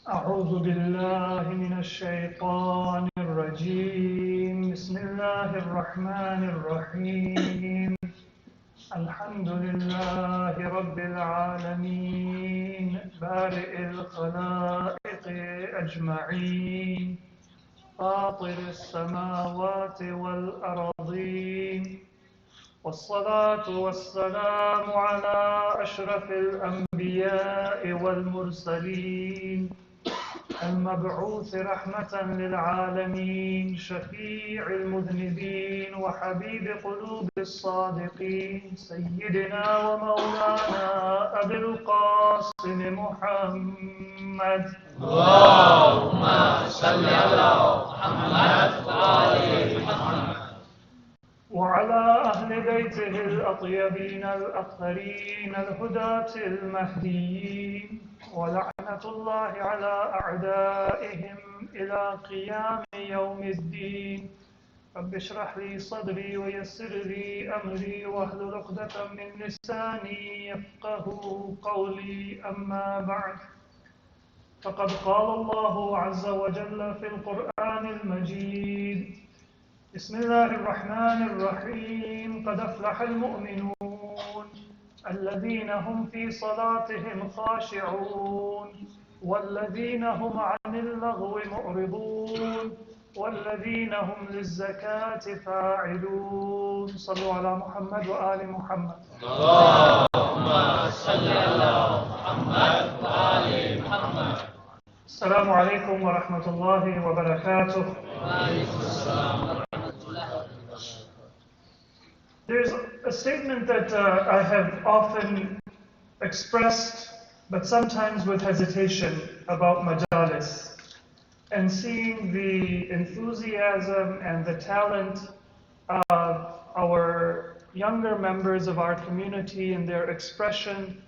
أعوذ بالله من الشيطان الرجيم بسم الله الرحمن الرحيم الحمد لله رب العالمين بارئ الخلائق أجمعين فاطر السماوات والأرضين والصلاة والسلام على أشرف الأنبياء والمرسلين المبعوث رحمة للعالمين شفيع المذنبين وحبيب قلوب الصادقين سيدنا ومولانا أبي القاسم محمد اللهم صل على محمد وآل محمد وعلى أهل بيته الأطيبين الأطهرين الهداة المهديين ولعنة الله على أعدائهم إلى قيام يوم الدين رب اشرح لي صدري ويسر لي أمري واحلل عقدة من لساني يفقهوا قولي أما بعد فقد قال الله عز وجل في القرآن المجيد بسم الله الرحمن الرحيم قد أفلح المؤمنون الذين هم في صلاتهم خاشعون والذين هم عن اللغو معرضون والذين هم للزكاة فاعلون صلوا على محمد وآل محمد اللهم صل على محمد وآل محمد السلام عليكم ورحمة الله وبركاته. وعليكم السلام ورحمة الله وبركاته. There's a statement that I have often expressed, but sometimes with hesitation, about majalis, and seeing the enthusiasm and the talent of our younger members of our community and their expression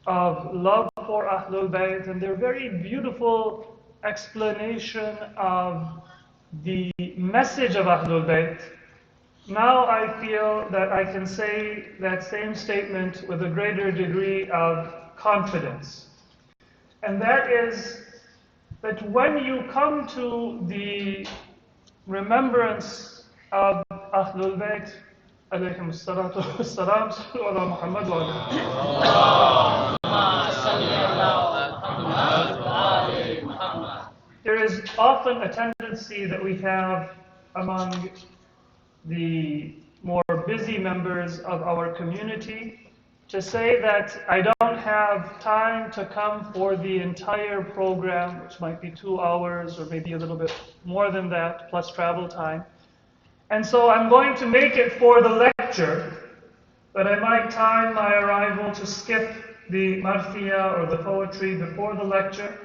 of love for Ahlul Bayt and their very beautiful explanation of the message of Ahlul Bayt. Now I feel that I can say that same statement with a greater degree of confidence. And that is that when you come to the remembrance of Ahlul Bayt, alayhim salatu wassalam, sallu ala Muhammad wa ala. There is often a tendency that we have among the more busy members of our community to say that I don't have time to come for the entire program, which might be 2 hours or maybe a little bit more than that, plus travel time. And so I'm going to make it for the lecture, but I might time my arrival to skip the marthiyah or the poetry before the lecture,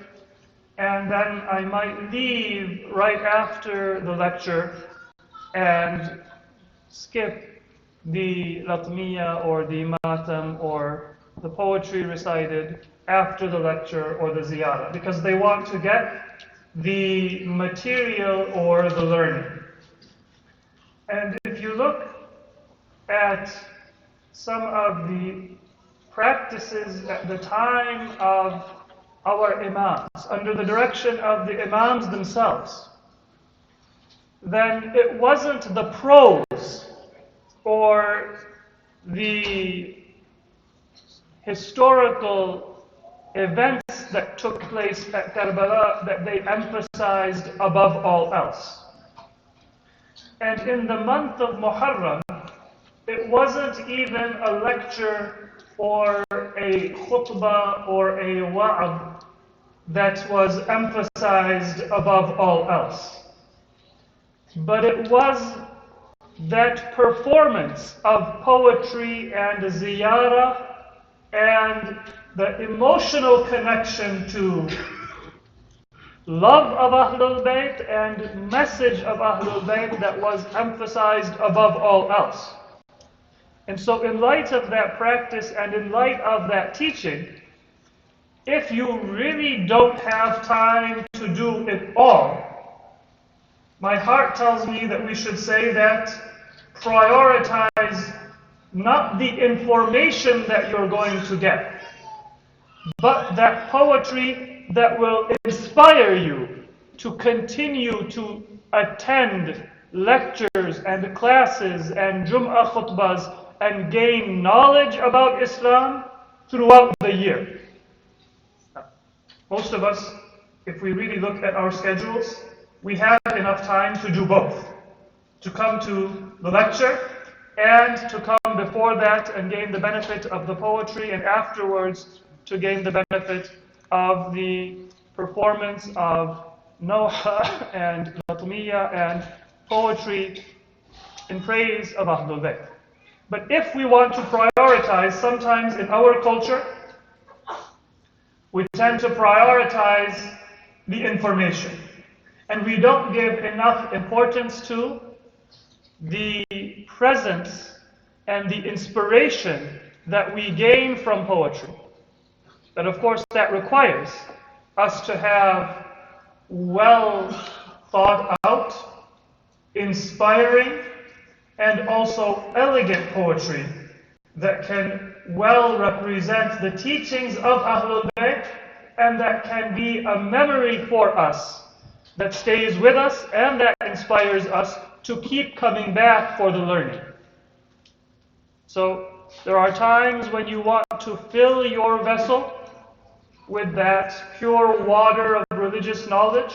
and then I might leave right after the lecture and skip the latmiya or the matam or the poetry recited after the lecture or the ziyarah, because they want to get the material or the learning. And if you look at some of the practices at the time of our imams, under the direction of the imams themselves, then it wasn't the prose or the historical events that took place at Karbala that they emphasized above all else. And in the month of Muharram, it wasn't even a lecture or a khutbah or a wa'ad that was emphasized above all else. But it was that performance of poetry and ziyarah and the emotional connection to love of Ahlul Bayt and message of Ahlul Bayt that was emphasized above all else. And so in light of that practice and in light of that teaching, if you really don't have time to do it all, my heart tells me that we should say that prioritize not the information that you're going to get, but that poetry that will inspire you to continue to attend lectures and classes and Jum'ah khutbahs and gain knowledge about Islam throughout the year. Most of us, if we really look at our schedules, we have enough time to do both. To come to the lecture and to come before that and gain the benefit of the poetry, and afterwards to gain the benefit of the performance of Noha and Latmiya and poetry in praise of Ahlul Bayt. But if we want to prioritize, sometimes in our culture, we tend to prioritize the information. And we don't give enough importance to the presence and the inspiration that we gain from poetry. But of course, that requires us to have well thought out, inspiring, and also elegant poetry that can well represent the teachings of Ahlul Bayt and that can be a memory for us that stays with us and that inspires us to keep coming back for the learning. So there are times when you want to fill your vessel with that pure water of religious knowledge,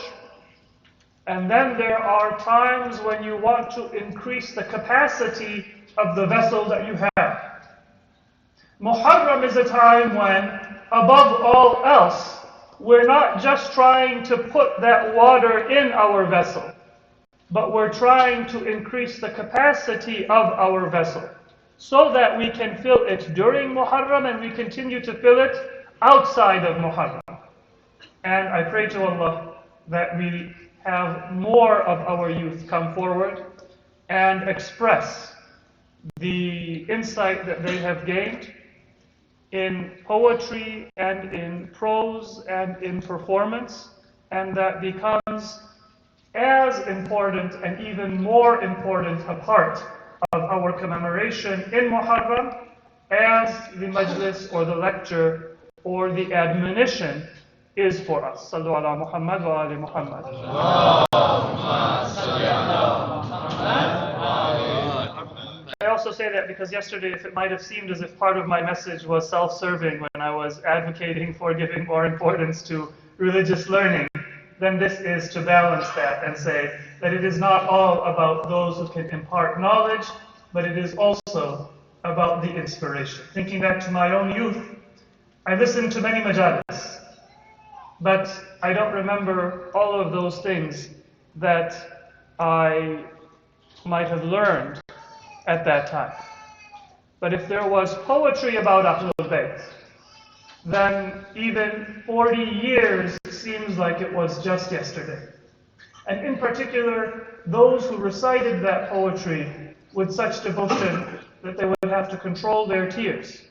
and then there are times when you want to increase the capacity of the vessel that you have. Muharram is a time when, above all else, we're not just trying to put that water in our vessel, but we're trying to increase the capacity of our vessel so that we can fill it during Muharram and we continue to fill it outside of Muharram. And I pray to Allah that we have more of our youth come forward and express the insight that they have gained in poetry and in prose and in performance, and that becomes as important and even more important a part of our commemoration in Muharram as the majlis or the lecture or the admonition is for us. Sallu ala Muhammad wa ali Muhammad. I also say that because yesterday, if it might have seemed as if part of my message was self-serving when I was advocating for giving more importance to religious learning, then this is to balance that and say that it is not all about those who can impart knowledge, but it is also about the inspiration. Thinking back to my own youth, I listened to many majalis, but I don't remember all of those things that I might have learned at that time. But if there was poetry about Ahlul Bayt, then even 40 years seems like it was just yesterday. And in particular, those who recited that poetry with such devotion that they would have to control their tears.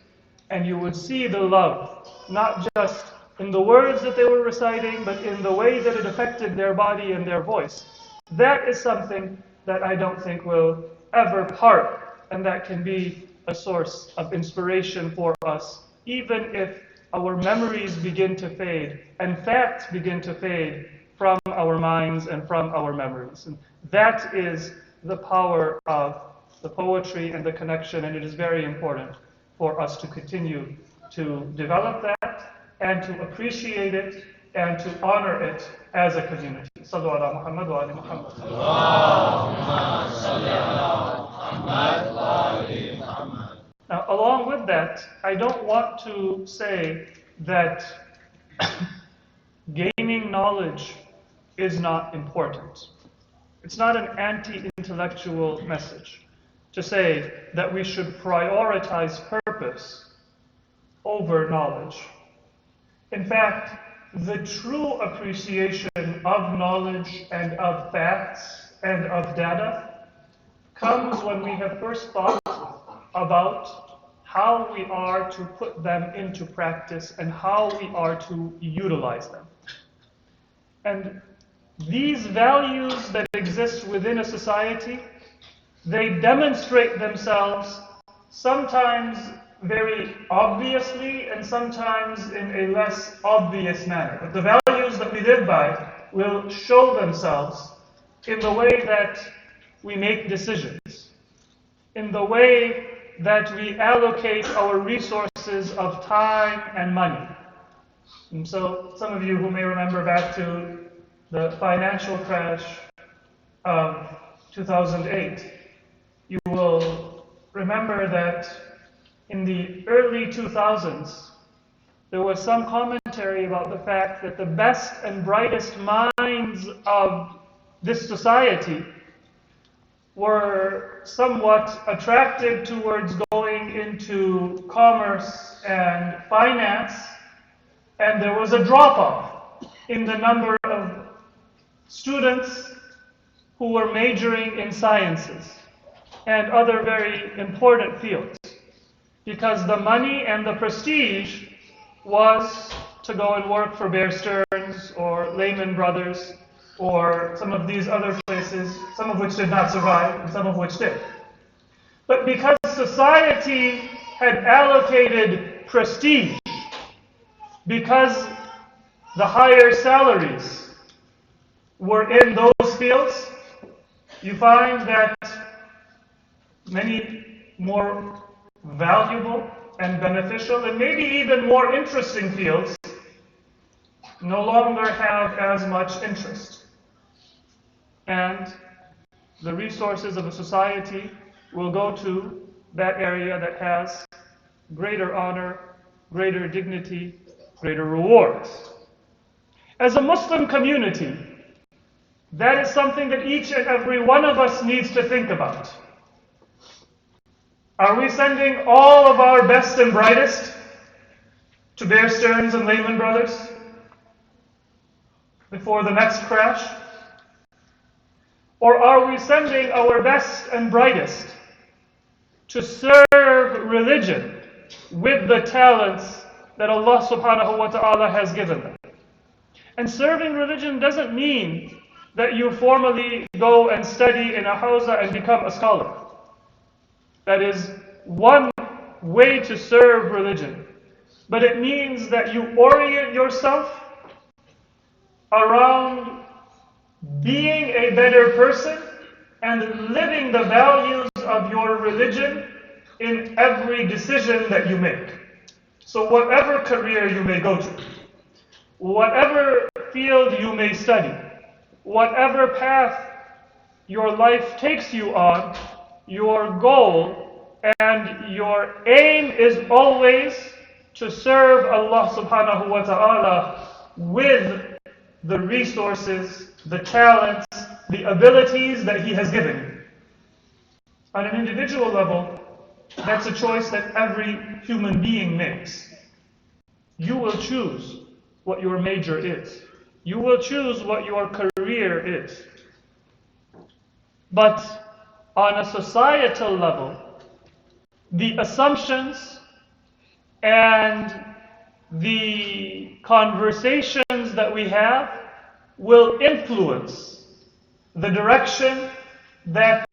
And you would see the love, not just in the words that they were reciting, but in the way that it affected their body and their voice. That is something that I don't think will ever part, and that can be a source of inspiration for us, even if our memories begin to fade, and facts begin to fade from our minds and from our memories. And that is the power of the poetry and the connection, and it is very important for us to continue to develop that and to appreciate it and to honor it as a community. Sallu ala Muhammad wa ali Muhammad. Allahumma salli ala Muhammad wa ali Muhammad. Now, along with that, I don't want to say that gaining knowledge is not important. It's not an anti-intellectual message to say that we should prioritize purpose over knowledge. In fact, the true appreciation of knowledge and of facts and of data comes when we have first thought about how we are to put them into practice and how we are to utilize them. And these values that exist within a society, they demonstrate themselves sometimes very obviously and sometimes in a less obvious manner. But the values that we live by will show themselves in the way that we make decisions, in the way that we allocate our resources of time and money. And so some of you who may remember back to the financial crash of 2008, you will remember that in the early 2000s, there was some commentary about the fact that the best and brightest minds of this society were somewhat attracted towards going into commerce and finance, and there was a drop-off in the number of students who were majoring in sciences and other very important fields, because the money and the prestige was to go and work for Bear Stearns or Lehman Brothers or some of these other places, some of which did not survive and some of which did. But because society had allocated prestige, because the higher salaries were in those fields, you find that many more valuable and beneficial and maybe even more interesting fields no longer have as much interest. And the resources of a society will go to that area that has greater honor, greater dignity, greater rewards. As a Muslim community, that is something that each and every one of us needs to think about. Are we sending all of our best and brightest to Bear Stearns and Lehman Brothers before the next crash? Or are we sending our best and brightest to serve religion with the talents that Allah subhanahu wa ta'ala has given them? And serving religion doesn't mean that you formally go and study in a hawza and become a scholar. That is one way to serve religion. But it means that you orient yourself around being a better person and living the values of your religion in every decision that you make. So whatever career you may go to, whatever field you may study, whatever path your life takes you on, your goal and your aim is always to serve Allah subhanahu wa ta'ala with the resources, the talents, the abilities that He has given you. On an individual level, that's a choice that every human being makes. You will choose what your major is. You will choose what your career is. But on a societal level, the assumptions and the conversations that we have will influence the direction that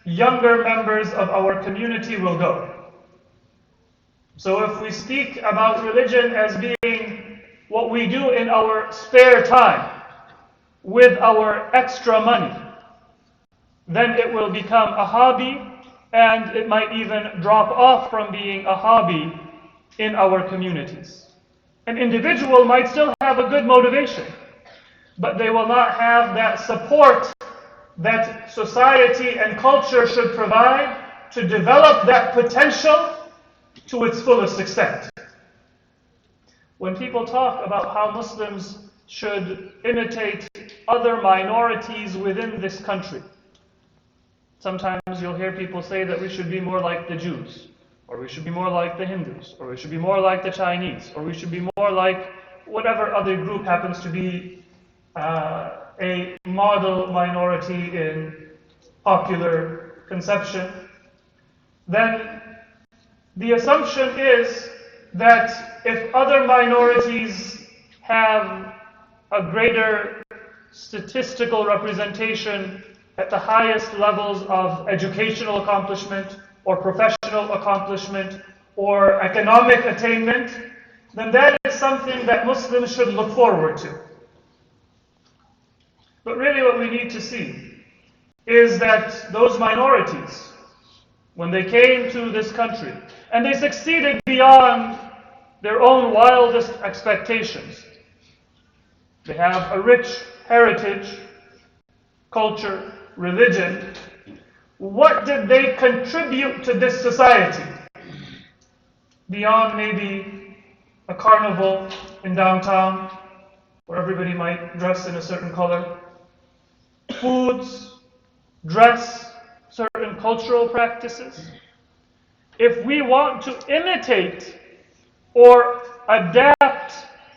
younger members of our community will go. So if we speak about religion as being what we do in our spare time with our extra money, then it will become a hobby, and it might even drop off from being a hobby in our communities. An individual might still have a good motivation, but they will not have that support that society and culture should provide to develop that potential to its fullest extent. When people talk about how Muslims should imitate other minorities within this country, sometimes you'll hear people say that we should be more like the Jews, or we should be more like the Hindus, or we should be more like the Chinese, or we should be more like whatever other group happens to be a model minority in popular conception. Then the assumption is that if other minorities have a greater statistical representation at the highest levels of educational accomplishment or professional accomplishment or economic attainment, then that is something that Muslims should look forward to. But really what we need to see is that those minorities, when they came to this country, and they succeeded beyond their own wildest expectations. They have a rich heritage, culture, religion. What did they contribute to this society? Beyond maybe a carnival in downtown, where everybody might dress in a certain color. Foods, dress, certain cultural practices. If we want to imitate or adapt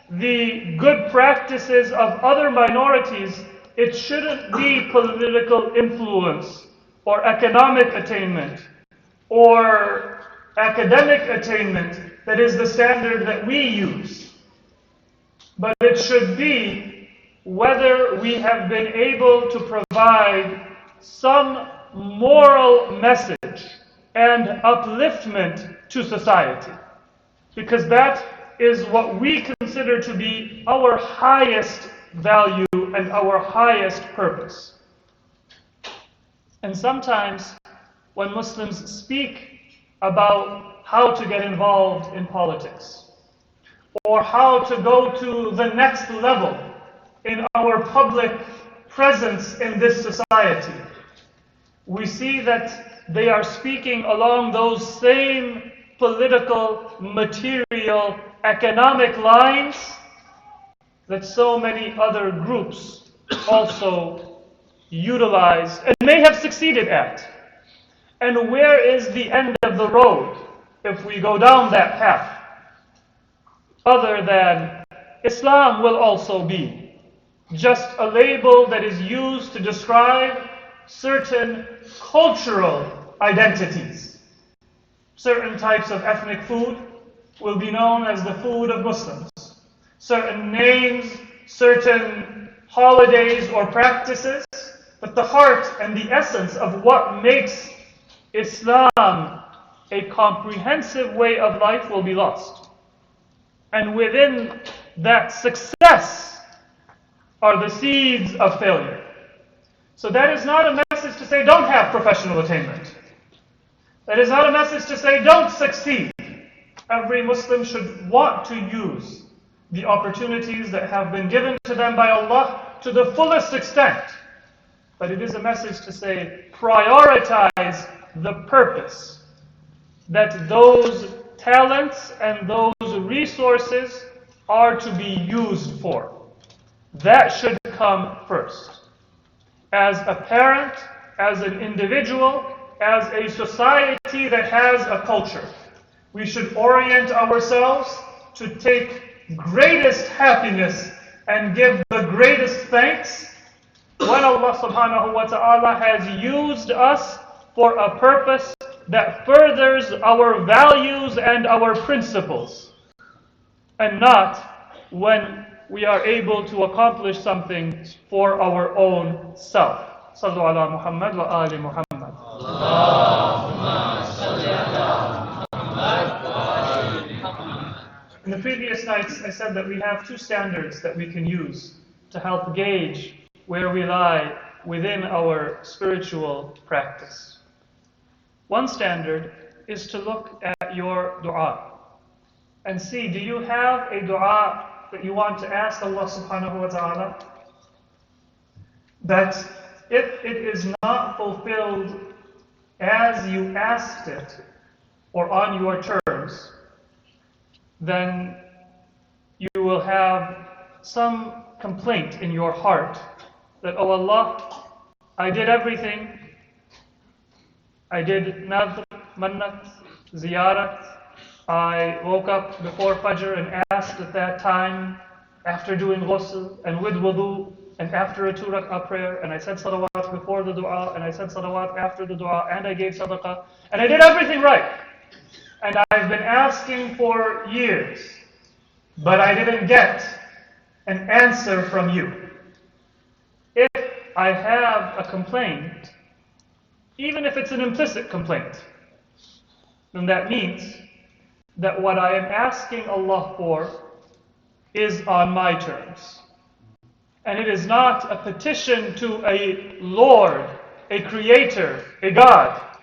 the good practices of other minorities, it shouldn't be political influence or economic attainment or academic attainment that is the standard that we use. But it should be whether we have been able to provide some moral message and upliftment to society. Because that is what we consider to be our highest value and our highest purpose. And sometimes when Muslims speak about how to get involved in politics, or how to go to the next level in our public presence in this society, we see that they are speaking along those same political, material, economic lines that so many other groups also utilize and may have succeeded at. And where is the end of the road if we go down that path? Other than Islam will also be just a label that is used to describe certain cultural identities. Certain types of ethnic food will be known as the food of Muslims. Certain names, certain holidays or practices, but the heart and the essence of what makes Islam a comprehensive way of life will be lost. And within that success are the seeds of failure. So that is not a message to say don't have professional attainment. That is not a message to say don't succeed. Every Muslim should want to use the opportunities that have been given to them by Allah to the fullest extent. But it is a message to say prioritize the purpose, that those talents and those resources are to be used for. That should come first. As a parent, as an individual, as a society that has a culture, we should orient ourselves to take greatest happiness and give the greatest thanks when Allah subhanahu wa ta'ala has used us for a purpose that furthers our values and our principles, and not when we are able to accomplish something for our own self. Sallu ala Muhammad wa ali Muhammad. In the previous nights, I said that we have two standards that we can use to help gauge where we lie within our spiritual practice. One standard is to look at your dua and see, do you have a dua that you want to ask Allah subhanahu wa ta'ala? That if it is not fulfilled as you asked it or on your terms, then you will have some complaint in your heart that, oh Allah, I did everything. I did nadr, mannat, ziyarat. I woke up before Fajr and asked at that time, after doing ghusl and with wudu, and after a 2 rak'ah prayer, and I said salawat before the dua, and I said salawat after the dua, and I gave sadaqah, and I did everything right. And I've been asking for years, but I didn't get an answer from you. If I have a complaint, even if it's an implicit complaint, then that means that what I am asking Allah for is on my terms. And it is not a petition to a Lord, a Creator, a God,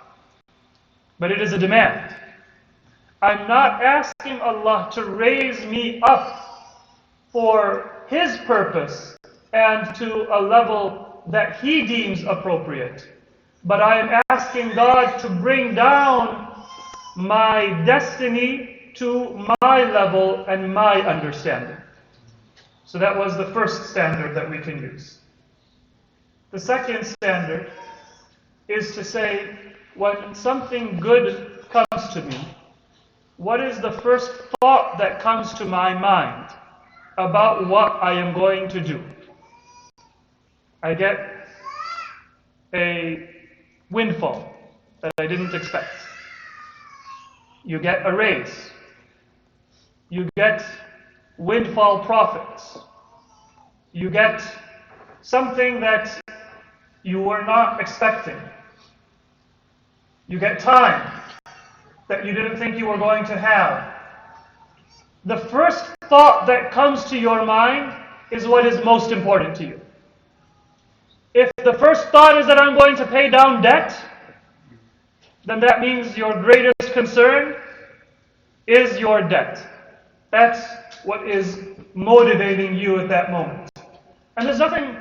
but it is a demand. I'm not asking Allah to raise me up for His purpose and to a level that He deems appropriate, but I am asking God to bring down my destiny to my level and my understanding. So that was the first standard that we can use. The second standard is to say, when something good comes to me, what is the first thought that comes to my mind about what I am going to do? I get a windfall that I didn't expect. You get a raise. You get windfall profits. You get something that you were not expecting. You get time that you didn't think you were going to have. The first thought that comes to your mind is what is most important to you. If the first thought is that I'm going to pay down debt, then that means your greatest concern is your debt. That's what is motivating you at that moment. And there's nothing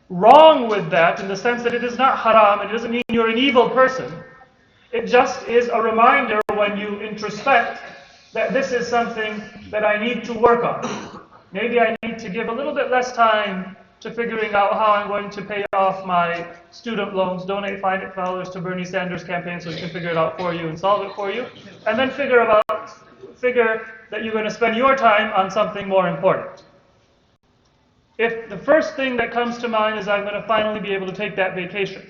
wrong with that in the sense that it is not haram, it doesn't mean you're an evil person. It just is a reminder when you introspect that this is something that I need to work on. Maybe I need to give a little bit less time to figuring out how I'm going to pay off my student loans, donate $5 to Bernie Sanders' campaign so he can figure it out for you and solve it for you, and then figure that you're going to spend your time on something more important. If the first thing that comes to mind is I'm going to finally be able to take that vacation,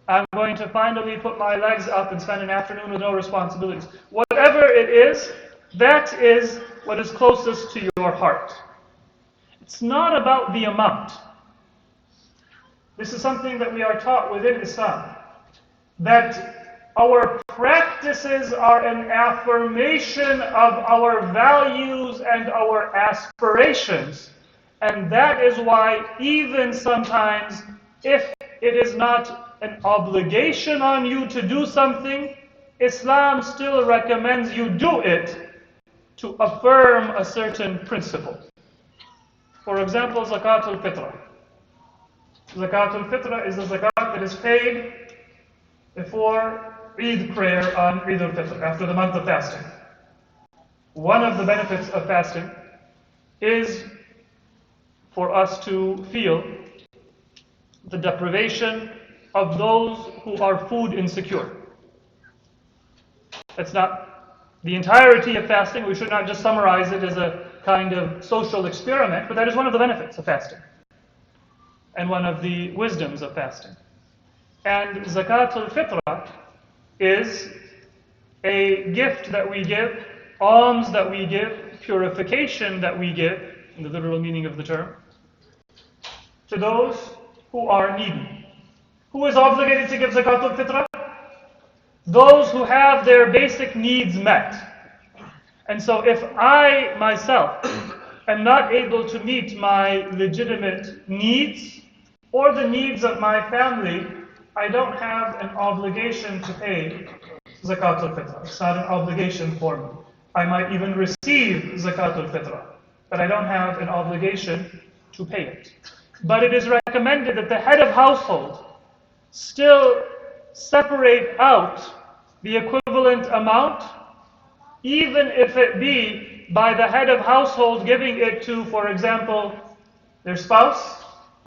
I'm going to finally put my legs up and spend an afternoon with no responsibilities. Whatever it is, that is what is closest to your heart. It's not about the amount. This is something that we are taught within Islam, that our practices are an affirmation of our values and our aspirations. And that is why even sometimes, if it is not an obligation on you to do something, Islam still recommends you do it to affirm a certain principle. For example, Zakatul Fitra. Zakatul Fitra is the zakat that is paid before Eid prayer on Eid al-Fitr, after the month of fasting. One of the benefits of fasting is for us to feel the deprivation of those who are food insecure. That's not the entirety of fasting. We should not just summarize it as a kind of social experiment, but that is one of the benefits of fasting and one of the wisdoms of fasting. And Zakatul Fitra is a gift that we give, alms that we give, purification that we give, in the literal meaning of the term, to those who are needy. Who is obligated to give Zakatul Fitra? Those who have their basic needs met. And so if I myself am not able to meet my legitimate needs or the needs of my family, I don't have an obligation to pay Zakatul Fitra. It's not an obligation for me. I might even receive Zakatul Fitra, but I don't have an obligation to pay it. But it is recommended that the head of household still separate out the equivalent amount, even if it be by the head of household giving it to, for example, their spouse,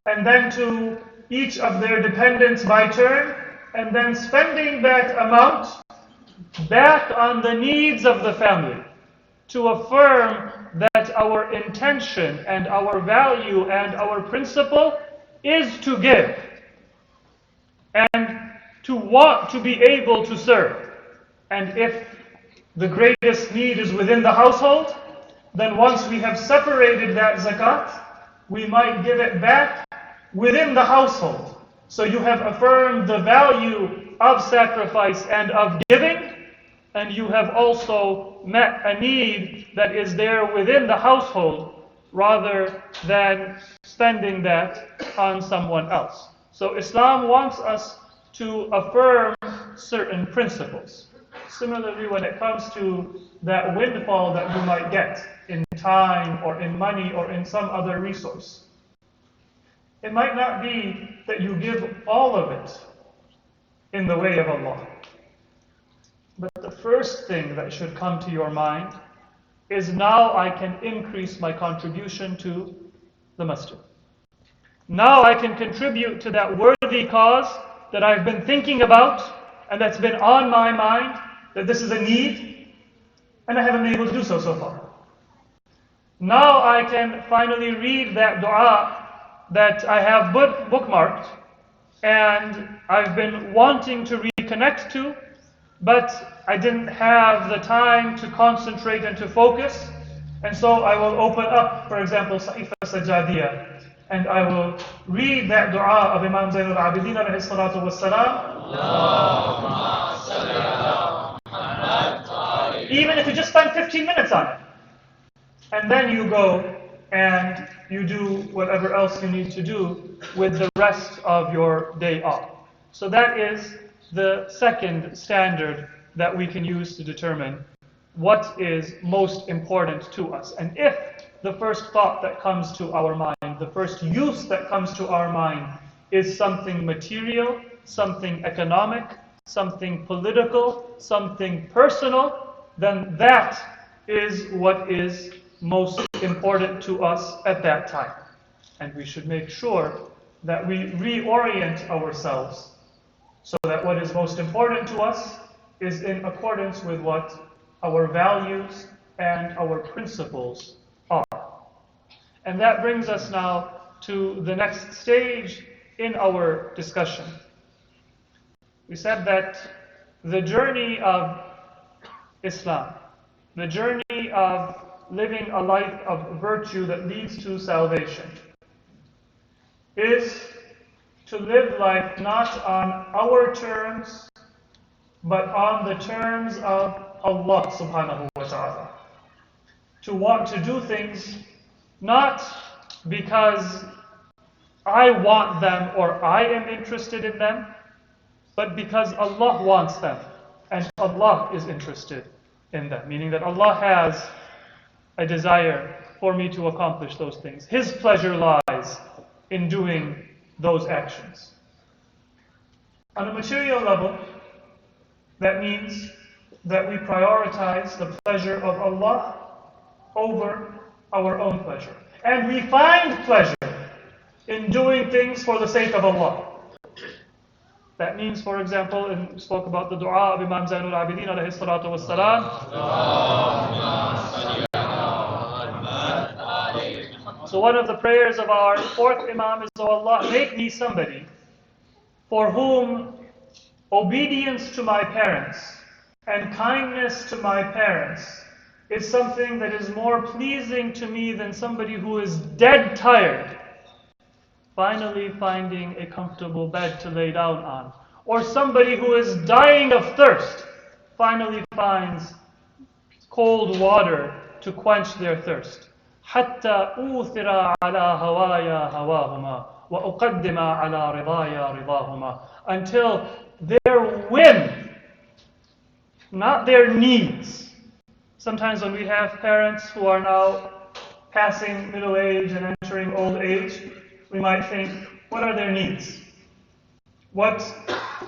and then to each of their dependents by turn, and then spending that amount back on the needs of the family to affirm that our intention and our value and our principle is to give and to want to be able to serve. And if the greatest need is within the household, then once we have separated that zakat, we might give it back within the household. So you have affirmed the value of sacrifice and of giving, and you have also met a need that is there within the household, rather than spending that on someone else. So Islam wants us to affirm certain principles. Similarly, when it comes to that windfall that you might get in time or in money or in some other resource, it might not be that you give all of it in the way of Allah. But the first thing that should come to your mind is, now I can increase my contribution to the masjid. Now I can contribute to that worthy cause that I've been thinking about and that's been on my mind, that this is a need, and I haven't been able to do so far. Now I can finally read that dua that I have bookmarked and I've been wanting to reconnect to, but I didn't have the time to concentrate and to focus. And so I will open up, for example, Sa'ifa Sajadiyah, and I will read that dua of Imam Zainul Abidin alayhi salatu wassalam. Even if you just spend 15 minutes on it. And then you go and you do whatever else you need to do with the rest of your day off. So that is the second standard that we can use to determine what is most important to us. And if the first thought that comes to our mind, the first use that comes to our mind is something material, something economic, something political, something personal, then that is what is most important to us at that time. And we should make sure that we reorient ourselves so that what is most important to us is in accordance with what our values and our principles are. And that brings us now to the next stage in our discussion. We said that the journey of Islam, the journey of living a life of virtue that leads to salvation, is to live life not on our terms, but on the terms of Allah subhanahu wa ta'ala. To want to do things not because I want them or I am interested in them, but because Allah wants them and Allah is interested in them. Meaning that Allah has a desire for me to accomplish those things. His pleasure lies in doing those actions. On a material level, that means that we prioritize the pleasure of Allah over our own pleasure. And we find pleasure in doing things for the sake of Allah. That means, for example, and we spoke about the dua of Imam Zainul Abidin alayhi salatu wassalam. So one of the prayers of our fourth Imam is, "O Allah, make me somebody for whom obedience to my parents and kindness to my parents is something that is more pleasing to me than somebody who is dead tired finally finding a comfortable bed to lay down on, or somebody who is dying of thirst finally finds cold water to quench their thirst. حتى أوثر على هوايا هواهما وأقدم على رضايا رضاهما." Until their whim, not their needs. Sometimes when we have parents who are now passing middle age and entering old age, we might think, what are their needs? What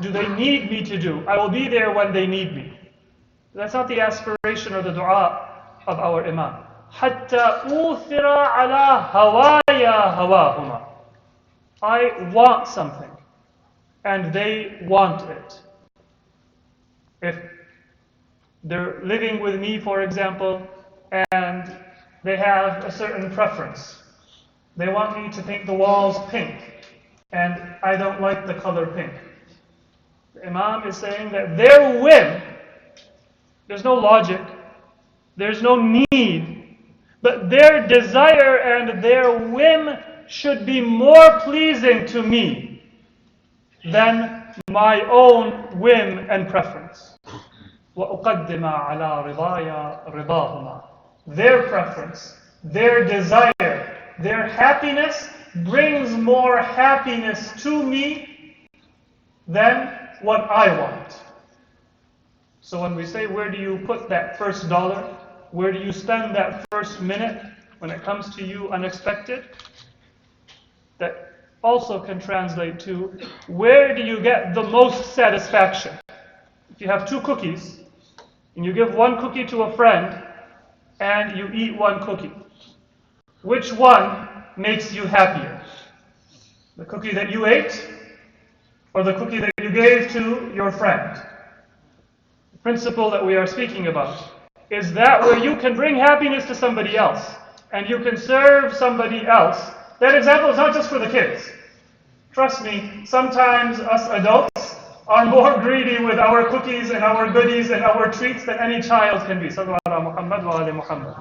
do they need me to do? I will be there when they need me. That's not the aspiration or the dua of our Imam. حتى أوثر على هوايا هواهما. I want something, and they want it. If they're living with me, for example, and they have a certain preference. They want me to paint the walls pink, and I don't like the color pink. The Imam is saying that their whim, there's no logic, there's no need, but their desire and their whim should be more pleasing to me than my own whim and preference. وأقدم على رضايا رضاهما. Their preference, their desire, their happiness brings more happiness to me than what I want. So when we say, where do you put that first dollar? Where do you spend that first minute when it comes to you unexpected? That also can translate to, where do you get the most satisfaction? If you have 2 cookies, and you give 1 cookie to a friend, and you eat 1 cookie, which one makes you happier? The cookie that you ate, or the cookie that you gave to your friend? The principle that we are speaking about is that where you can bring happiness to somebody else, and you can serve somebody else. That example is not just for the kids. Trust me, sometimes us adults are more greedy with our cookies and our goodies and our treats than any child can be. Sallallahu ala Muhammad wa ala Muhammad.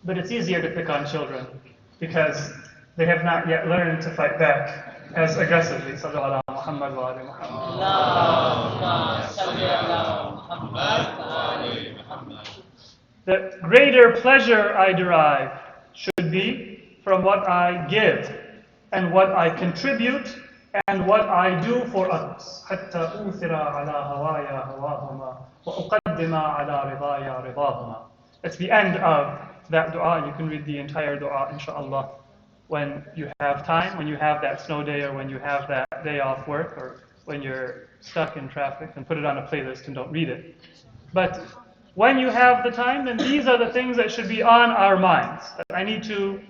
But it's easier to pick on children because they have not yet learned to fight back as aggressively. Sallallahu ala Muhammad wa ala Muhammad. The greater pleasure I derive should be from what I give and what I contribute and what I do for others. حتى أوثر على هوايا هواهما وأقدم على رضايا رضاهما. That's the end of that dua. You can read the entire dua, inshallah, when you have time, when you have that snow day, or when you have that day off work, or when you're stuck in traffic, and put it on a playlist and don't read it. But when you have the time, then these are the things that should be on our minds. I need to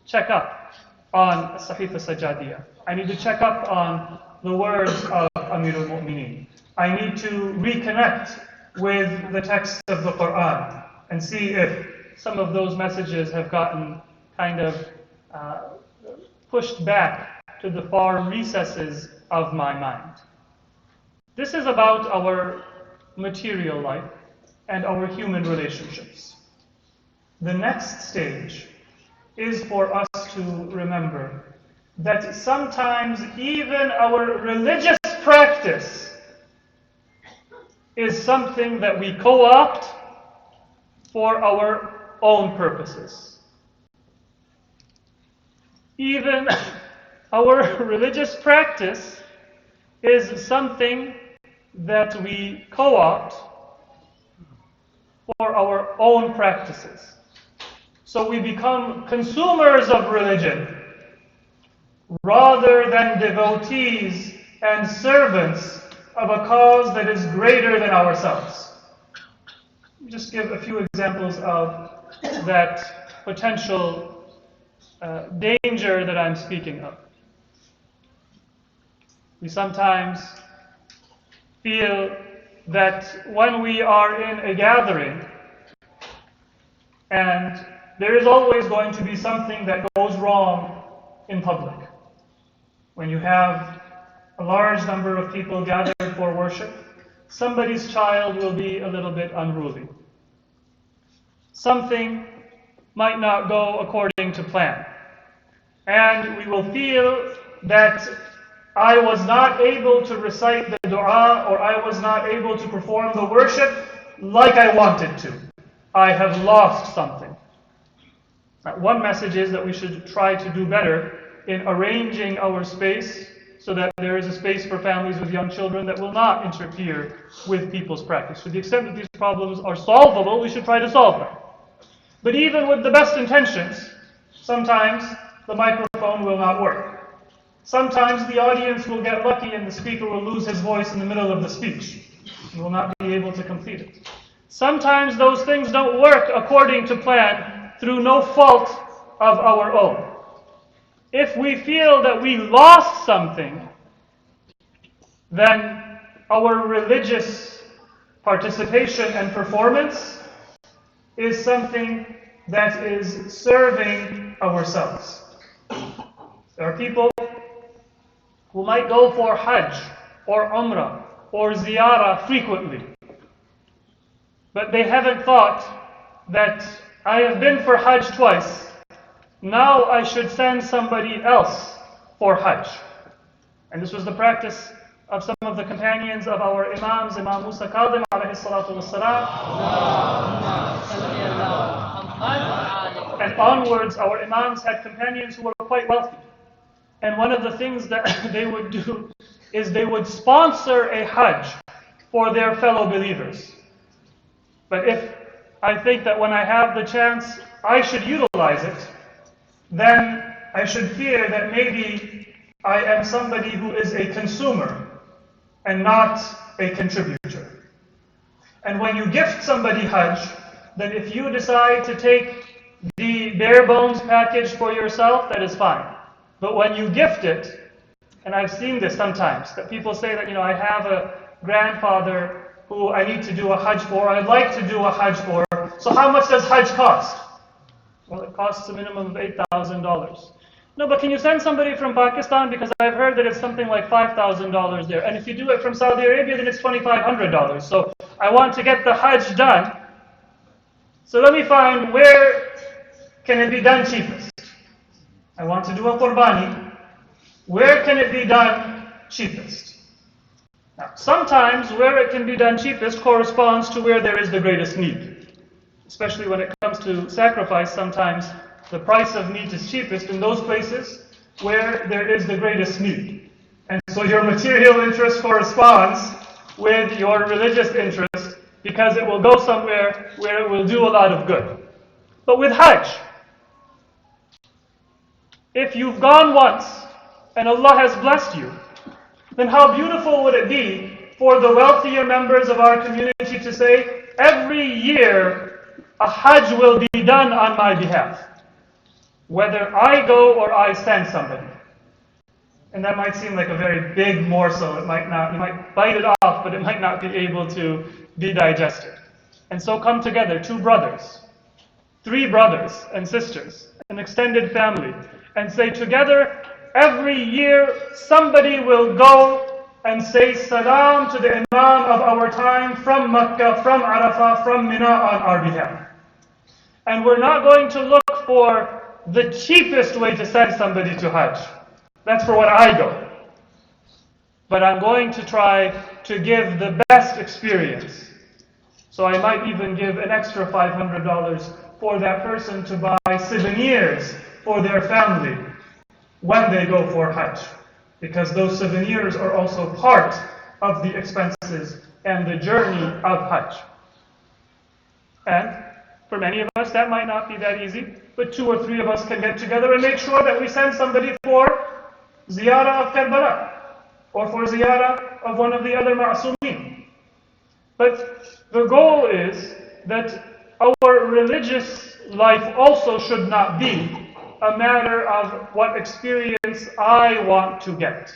check up on Sahif al-Sajjadiyah. I need to check up on the words of Amir al-Mu'mineen. I need to reconnect with the text of the Quran and see if some of those messages have gotten kind of pushed back to the far recesses of my mind. This is about our material life and our human relationships. The next stage is for us to remember that sometimes even our religious practice is something that we co-opt for our own purposes. Even our religious practice is something that we co-opt for our own practices. So we become consumers of religion rather than devotees and servants of a cause that is greater than ourselves. Just give a few examples of that potential danger that I'm speaking of. We sometimes feel that when we are in a gathering, and there is always going to be something that goes wrong in public. When you have a large number of people gathered for worship, somebody's child will be a little bit unruly. Something might not go according to plan. And we will feel that I was not able to recite the dua, or I was not able to perform the worship like I wanted to. I have lost something. One message is that we should try to do better in arranging our space so that there is a space for families with young children that will not interfere with people's practice. To the extent that these problems are solvable, we should try to solve them. But even with the best intentions, sometimes the microphone will not work. Sometimes the audience will get lucky and the speaker will lose his voice in the middle of the speech. He will not be able to complete it. Sometimes those things don't work according to plan through no fault of our own. If we feel that we lost something, then our religious participation and performance is something that is serving ourselves. There are people who might go for Hajj or Umrah or Ziyarah frequently, but they haven't thought that I have been for Hajj twice. Now I should send somebody else for Hajj. And this was the practice of some of the companions of our Imams, Imam Musa Kadhim alayhi salatu wassalam. And onwards, our Imams had companions who were quite wealthy. And one of the things that they would do is they would sponsor a Hajj for their fellow believers. But if I think that when I have the chance, I should utilize it, then I should fear that maybe I am somebody who is a consumer and not a contributor. And when you gift somebody Hajj, then if you decide to take the bare bones package for yourself, that is fine. But when you gift it, and I've seen this sometimes, that people say that, I have a grandfather who I need to do a Hajj for, I'd like to do a Hajj for, so how much does Hajj cost? Well, it costs a minimum of $8,000. No, but can you send somebody from Pakistan? Because I've heard that it's something like $5,000 there. And if you do it from Saudi Arabia, then it's $2,500. So I want to get the Hajj done. So let me find where can it be done cheapest. I want to do a Qurbani. Where can it be done cheapest? Now, sometimes where it can be done cheapest corresponds to where there is the greatest need. Especially when it comes to sacrifice, sometimes the price of meat is cheapest in those places where there is the greatest need. And so your material interest corresponds with your religious interest because it will go somewhere where it will do a lot of good. But with Hajj, if you've gone once and Allah has blessed you, then how beautiful would it be for the wealthier members of our community to say, every year a Hajj will be done on my behalf, whether I go or I send somebody. And that might seem like a very big morsel. It might not, you might bite it off, but it might not be able to be digested. And so come together, 2 brothers, 3 brothers and sisters, an extended family, and say together, every year somebody will go and say salam to the Imam of our time from Mecca, from Arafah, from Mina on our behalf. And we're not going to look for the cheapest way to send somebody to Hajj. That's for when I go. But I'm going to try to give the best experience. So I might even give an extra $500 for that person to buy souvenirs for their family when they go for Hajj. Because those souvenirs are also part of the expenses and the journey of Hajj. And for many of us, that might not be that easy, but 2 or 3 of us can get together and make sure that we send somebody for ziyarah of Karbala, or for ziyarah of one of the other ma'sumin. But the goal is that our religious life also should not be a matter of what experience I want to get,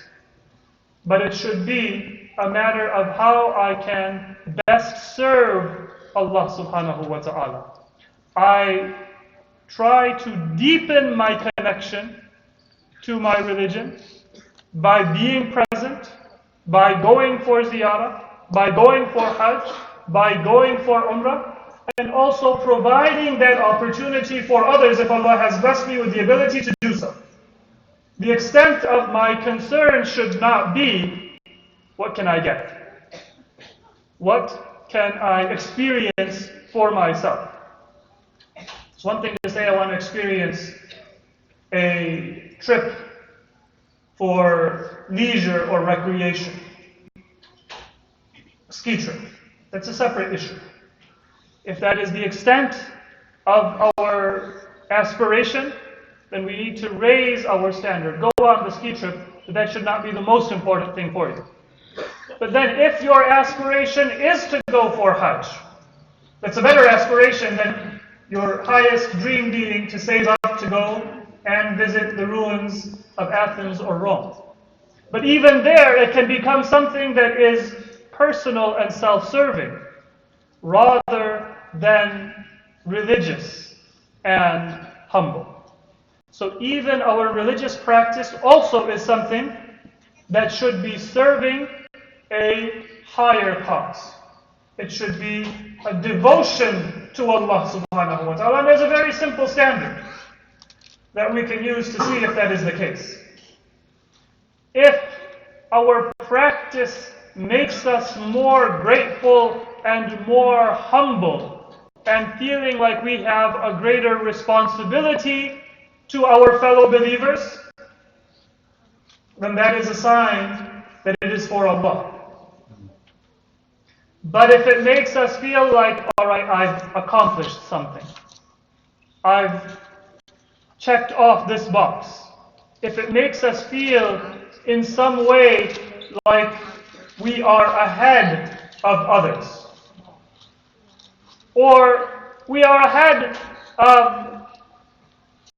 but it should be a matter of how I can best serve Allah subhanahu wa ta'ala. I try to deepen my connection to my religion by being present, by going for ziyarah, by going for Hajj, by going for Umrah, and also providing that opportunity for others if Allah has blessed me with the ability to do so. The extent of my concern should not be, what can I get? What can I experience for myself? It's one thing to say I want to experience a trip for leisure or recreation, a ski trip. That's a separate issue. If that is the extent of our aspiration, then we need to raise our standard. Go on the ski trip, but that should not be the most important thing for you. But then if your aspiration is to go for Hajj, that's a better aspiration than your highest dream being to save up to go and visit the ruins of Athens or Rome. But even there, it can become something that is personal and self-serving, rather than religious and humble. So even our religious practice also is something that should be serving a higher cause. It should be a devotion to Allah subhanahu wa ta'ala. And there's a very simple standard that we can use to see if that is the case. If our practice makes us more grateful and more humble and feeling like we have a greater responsibility to our fellow believers, then that is a sign that it is for Allah. But if it makes us feel like, all right, I've accomplished something, I've checked off this box, if it makes us feel in some way like we are ahead of others, or we are ahead of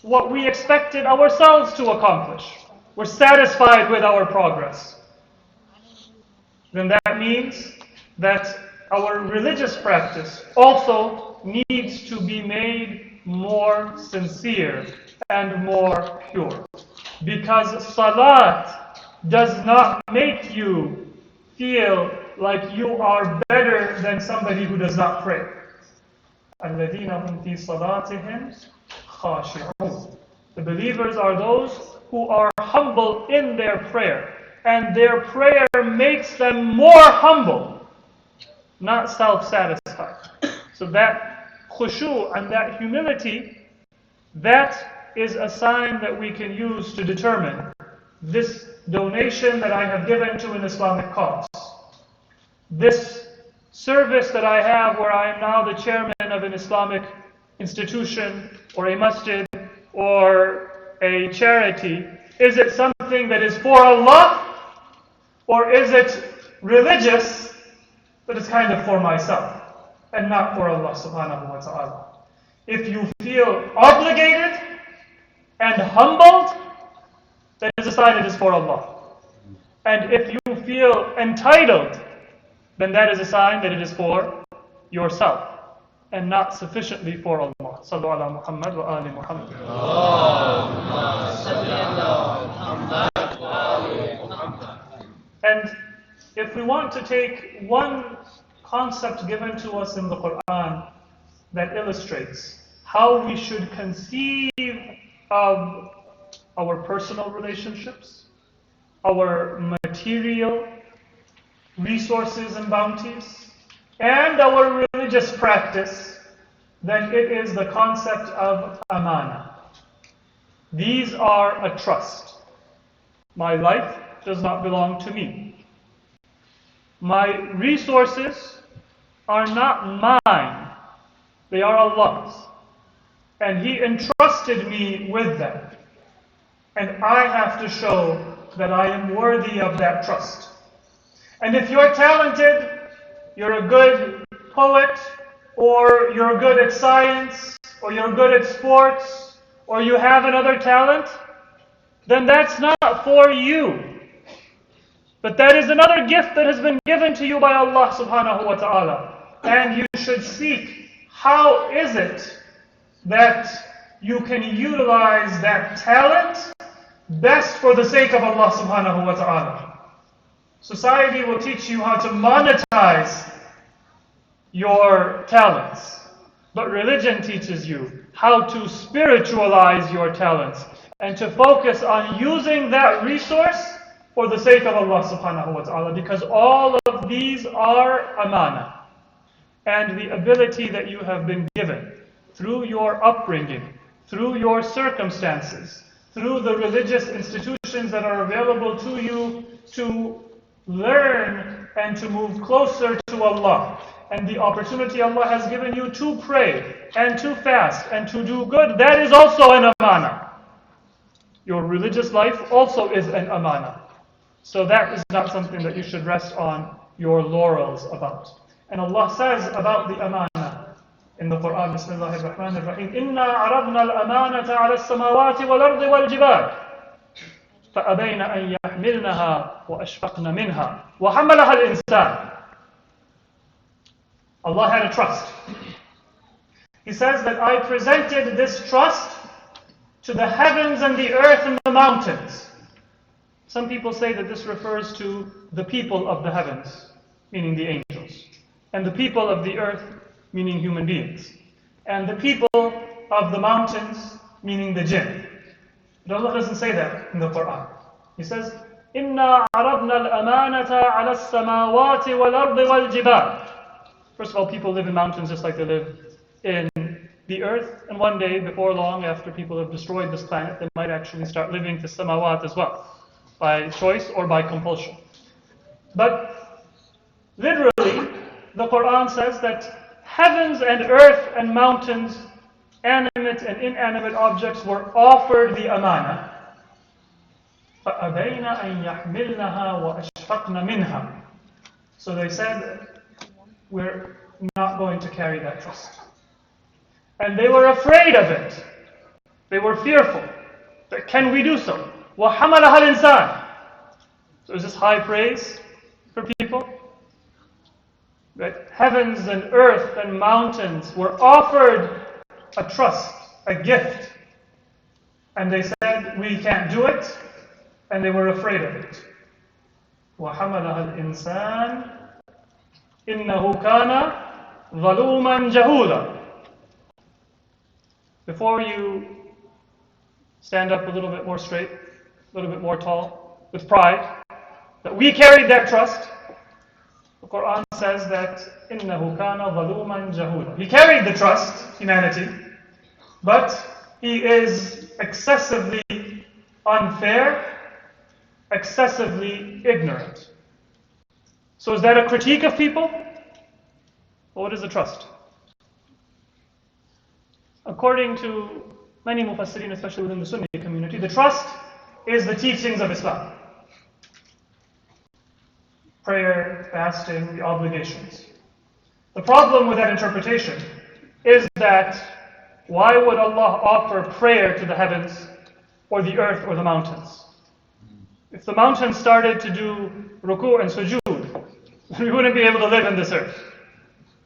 what we expected ourselves to accomplish, we're satisfied with our progress, then that means that our religious practice also needs to be made more sincere and more pure. Because salat does not make you feel like you are better than somebody who does not pray. الَّذِينَ هُمْ فِي صَلَاتِهِمْ خَاشِعُونَ. The believers are those who are humble in their prayer. And their prayer makes them more humble, not self-satisfied. So that khushu and that humility, that is a sign that we can use to determine this donation that I have given to an Islamic cause, this service that I have where I am now the chairman of an Islamic institution or a masjid or a charity, is it something that is for Allah, or is it religious but it's kind of for myself and not for Allah subhanahu wa ta'ala? If you feel obligated and humbled, that is a sign it is for Allah. And if you feel entitled, then that is a sign that it is for yourself and not sufficiently for Allah. Sallu ala Muhammad wa ali Muhammad. And if we want to take one concept given to us in the Quran that illustrates how we should conceive of our personal relationships, our material resources and bounties, and our religious practice, then it is the concept of amana. These are a trust. My life does not belong to me. My resources are not mine. They are Allah's. And He entrusted me with them. And I have to show that I am worthy of that trust. And if you're talented, you're a good poet, or you're good at science, or you're good at sports, or you have another talent, then that's not for you. But that is another gift that has been given to you by Allah subhanahu wa ta'ala. And you should seek, how is it that you can utilize that talent best for the sake of Allah subhanahu wa ta'ala? Society will teach you how to monetize your talents. But religion teaches you how to spiritualize your talents and to focus on using that resource for the sake of Allah subhanahu wa ta'ala, because all of these are amana. And the ability that you have been given through your upbringing, through your circumstances, through the religious institutions that are available to you to learn and to move closer to Allah, and the opportunity Allah has given you to pray and to fast and to do good, that is also an amana. Your religious life also is an amana. So that is not something that you should rest on your laurels about. And Allah says about the amana in the Quran, Bismillahir Rahmanir Rahim, إِنَّا عَرَضْنَا الْأَمَانَةَ عَلَى السَّمَاوَاتِ وَالْأَرْضِ وَالْجِبَالِ فَأَبَيْنَ أَن يَحْمِلْنَهَا وَأَشْفَقْنَ مِنْهَا وَحَمَلَهَا الْإِنسَانُ. Allah had a trust. He says that I presented this trust to the heavens and the earth and the mountains. Some people say that this refers to the people of the heavens, meaning the angels, and the people of the earth, meaning human beings, and the people of the mountains, meaning the jinn. But Allah doesn't say that in the Quran. He says, إِنَّا عَرَضْنَا الْأَمَانَةَ عَلَى السَّمَاوَاتِ وَالْأَرْضِ وَالْجِبَالِ. First of all, people live in mountains just like they live in the earth, and one day, before long, after people have destroyed this planet, they might actually start living to samawat as well, by choice or by compulsion. But literally, the Quran says that heavens and earth and mountains, animate and inanimate objects, were offered the amana. فَأَبَيْنَ أَن يَحْمِلْنَهَا وَأَشْفَقْنَ مِنْهَا. So they said, we're not going to carry that trust. And they were afraid of it. They were fearful. That can we do so? وَحَمَلَهَا الْإِنسَانِ. So is this high praise for people? That heavens and earth and mountains were offered a trust, a gift. And they said, we can't do it. And they were afraid of it. وَحَمَلَهَا الْإِنسَانِ إِنَّهُ كَانَ ظَلُومًا جَهُولًا. Before you stand up a little bit more straight, a little bit more tall, with pride, that we carried that trust, the Quran says that إِنَّهُ كَانَ ظَلُومًا جَهُولًا. He carried the trust, humanity, but he is excessively unfair, excessively ignorant. So is that a critique of people? Well, what is the trust? According to many mufassirin, especially within the Sunni community, the trust is the teachings of Islam. Prayer, fasting, the obligations. The problem with that interpretation is that why would Allah offer prayer to the heavens or the earth or the mountains? If the mountains started to do ruku' and sujood, we wouldn't be able to live in this earth.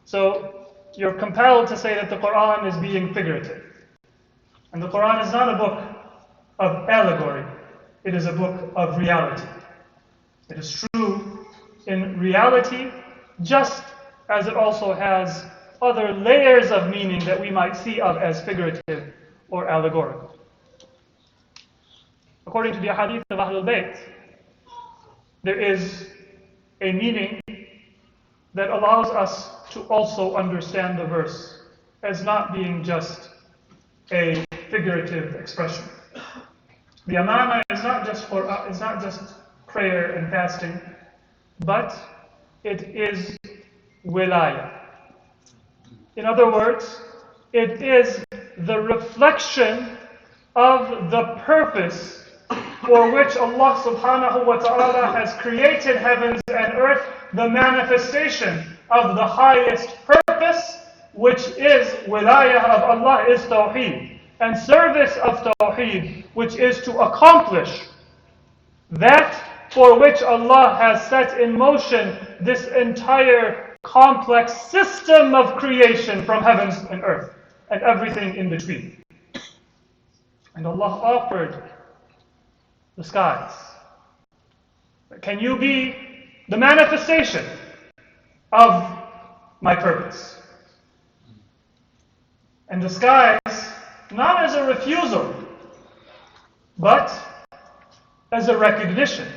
So you're compelled to say that the Quran is being figurative. And the Quran is not a book of allegory. It is a book of reality. It is true in reality, just as it also has other layers of meaning that we might see of as figurative or allegorical. According to the hadith of Ahlul Bayt, there is a meaning that allows us to also understand the verse as not being just a figurative expression. The amana is not just prayer and fasting, but it is wilaya. In other words, it is the reflection of the purpose for which Allah subhanahu wa ta'ala has created heavens and earth, the manifestation of the highest purpose, which is wilayah of Allah, is tawheed, and service of tawheed, which is to accomplish that for which Allah has set in motion this entire complex system of creation from heavens and earth and everything in between. And Allah offered the skies. Can you be the manifestation of my purpose? And the skies, not as a refusal, but as a recognition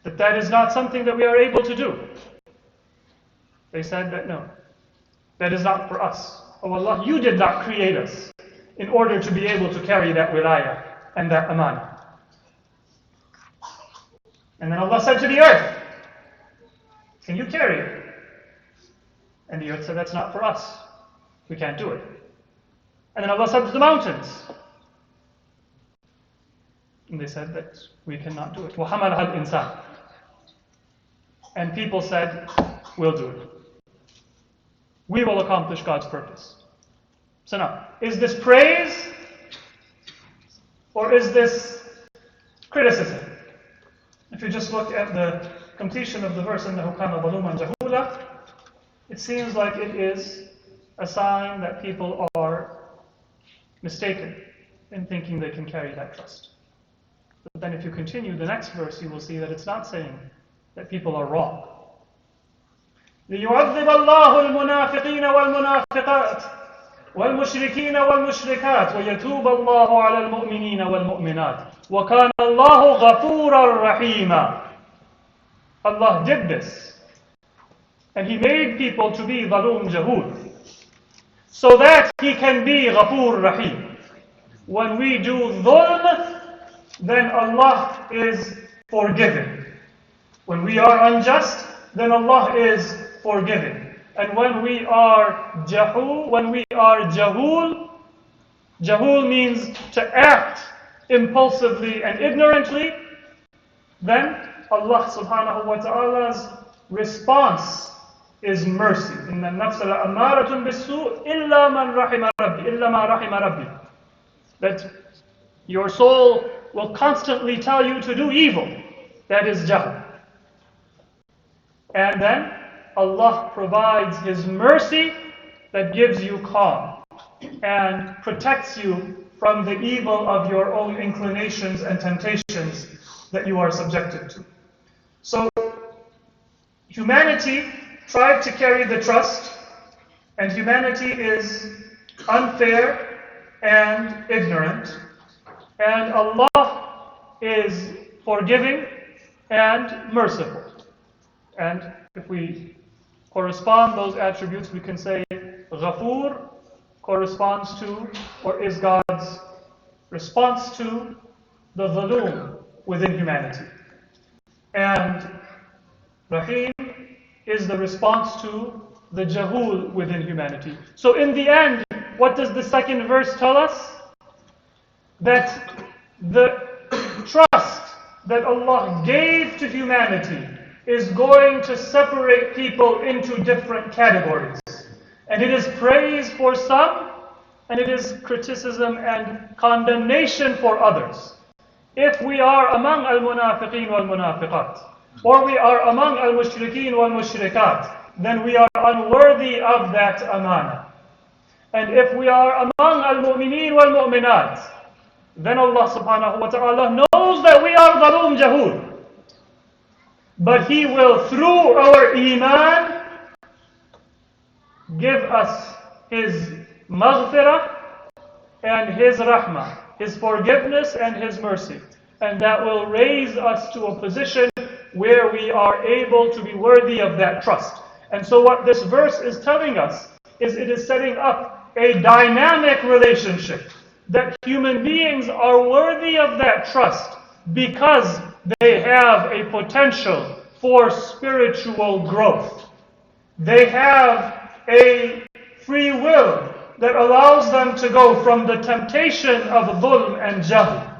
that that is not something that we are able to do. They said that no, that is not for us. Oh Allah, you did not create us in order to be able to carry that wilayah and that amana. And then Allah said to the earth, can you carry it? And the earth said, that's not for us. We can't do it. And then Allah said to the mountains, and they said that we cannot do it. وَحَمَلَهَا الْإِنسَانِ. And people said, we'll do it. We will accomplish God's purpose. So now, is this praise or is this criticism? If you just look at the completion of the verse, إِنَّهُ كَانَ ظَلُومًا جَهُولًا, it seems like it is a sign that people are mistaken in thinking they can carry that trust. But then if you continue the next verse, you will see that it's not saying that people are wrong. لِيُعَذِّبَ اللَّهُ الْمُنَافِقِينَ وَالْمُنَافِقَاتِ والمشركين والمشركات ويتوب الله على المؤمنين والمؤمنات وكان الله غفورا رحيما. Allah did this, and He made people to be ظلوم جهول, so that He can be غفور Rahim. When we do dhulm, then Allah is forgiving. When we are unjust, then Allah is forgiving. And when we are jahul, jahul means to act impulsively and ignorantly, then Allah subhanahu wa ta'ala's response is mercy. إِنَّ النَّفْسَ لَأَمَّارَةٌ بِالسُّوءِ إِلَّا مَنْ رَحِمَ رَبِّي إِلَّا مَا رَحِمَ رَبِّي. That your soul will constantly tell you to do evil. That is jahl. And then Allah provides His mercy that gives you calm and protects you from the evil of your own inclinations and temptations that you are subjected to. So, humanity tried to carry the trust, and humanity is unfair and ignorant, and Allah is forgiving and merciful. And if we correspond those attributes, we can say Ghafoor corresponds to, or is God's response to, the Dhaloom within humanity. And Rahim is the response to the Jahul within humanity. So in the end, what does the second verse tell us? That the trust that Allah gave to humanity is going to separate people into different categories. And it is praise for some, and it is criticism and condemnation for others. If we are among al-munafiqeen wal-munafiqat, or we are among al-mushrikeen wal-mushrikat, then we are unworthy of that amana. And if we are among al-mu'mineen wal-mu'minat, then Allah subhanahu wa ta'ala knows that we are dhaloom jahul. But He will, through our iman, give us His maghfirah and His rahmah, His forgiveness and His mercy. And that will raise us to a position where we are able to be worthy of that trust. And so what this verse is telling us is it is setting up a dynamic relationship, that human beings are worthy of that trust because they have a potential for spiritual growth. They have a free will that allows them to go from the temptation of dhulm and jahl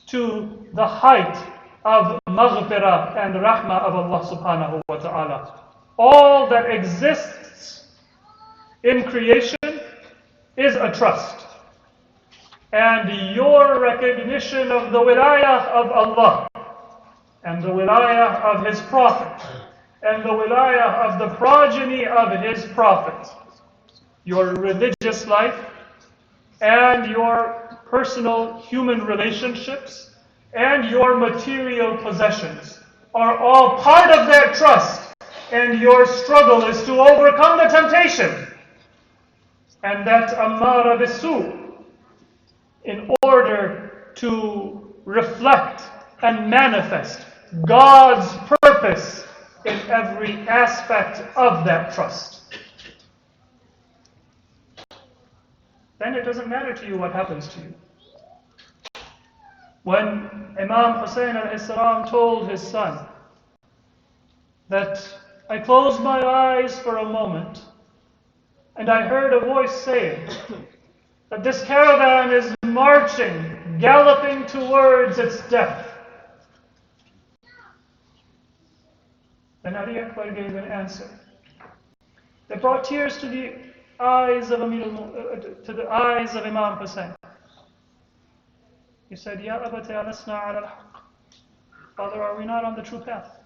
to the height of maghfirah and rahmah of Allah subhanahu wa ta'ala. All that exists in creation is a trust. And your recognition of the wilayah of Allah, and the wilayah of His Prophet, and the wilayah of the progeny of His Prophet, your religious life, and your personal human relationships, and your material possessions are all part of that trust, and your struggle is to overcome the temptation. And that ammara bisu, in order to reflect and manifest God's purpose in every aspect of that trust. Then it doesn't matter to you what happens to you. When Imam Hussein al-Islam told his son that I closed my eyes for a moment and I heard a voice saying that this caravan is marching, galloping towards its death. Then Ali Akbar gave an answer that brought tears to the eyes of Imam Hussein. He said, Ya abati alasna ala al-haq. Father, are we not on the true path?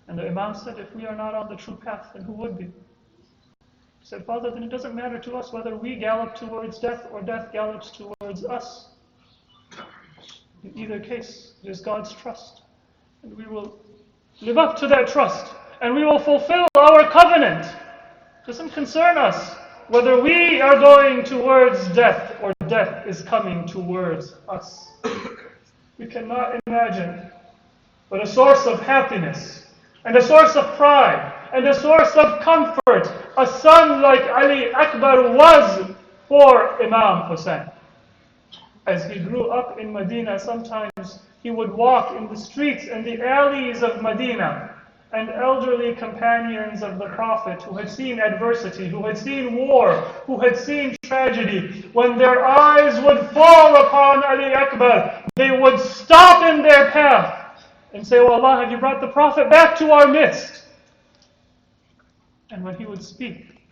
And the Imam said, if we are not on the true path, then who would be? He said, Father, then it doesn't matter to us whether we gallop towards death or death gallops towards us. In either case, it is God's trust. And we will live up to that trust. And we will fulfill our covenant. It doesn't concern us whether we are going towards death or death is coming towards us. We cannot imagine what a source of happiness and a source of pride and a source of comfort a son like Ali Akbar was for Imam Hussein. As he grew up in Medina, sometimes he would walk in the streets and the alleys of Medina, and elderly companions of the Prophet who had seen adversity, who had seen war, who had seen tragedy, when their eyes would fall upon Ali Akbar, they would stop in their path and say, "Oh Allah, have you brought the Prophet back to our midst?" And when he would speak,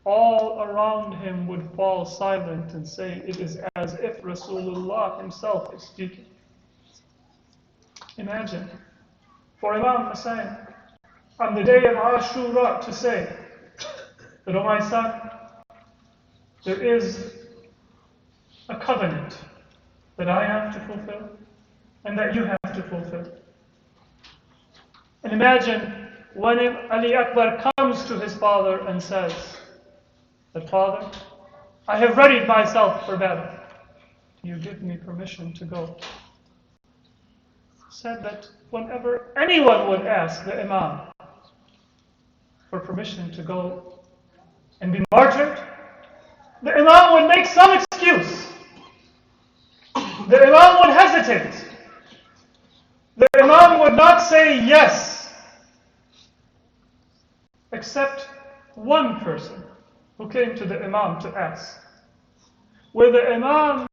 all around him would fall silent and say, "It is as if Rasulullah himself is speaking." Imagine, for Imam Hussein, on the day of Ashura, to say that, "Oh my son, there is a covenant that I have to fulfill and that you have to fulfill." And imagine when Ali Akbar comes to his father and says that, "Father, I have readied myself for battle. Do you give me permission to go?" Said that whenever anyone would ask the Imam for permission to go and be martyred, the Imam would make some excuse. The Imam would hesitate. The Imam would not say yes, except one person who came to the Imam to ask, where the Imam,